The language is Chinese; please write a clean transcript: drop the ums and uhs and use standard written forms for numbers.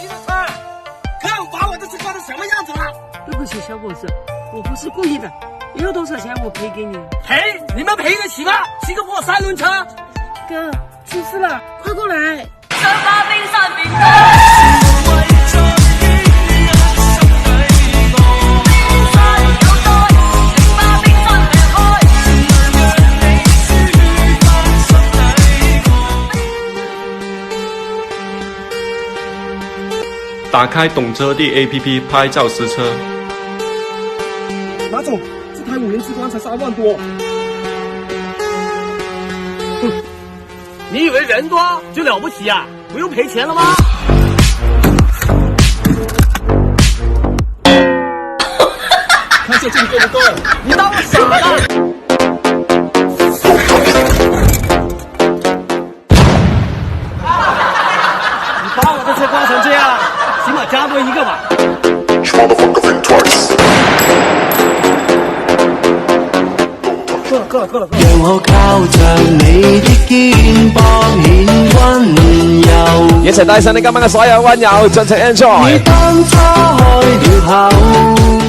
你的车，看我把我的车刮成什么样子了？对不起，小伙子，我不是故意的，有多少钱我赔给你。赔？你们赔得起吗？骑个破三轮车。哥，出事了，快过来！想把冰山變高。打开懂车帝 APP 拍照实车。马总，这台5人之光才3万多。你以为人多就了不起啊？不用赔钱了吗？看这劲够不够？你当我傻了？你把我的车刮成这样，起码加多一个吧。够了。讓我靠着你的肩膀顯溫柔，一齊帶上你今晚嘅所有溫柔，盡情 enjoy。你當初開了口。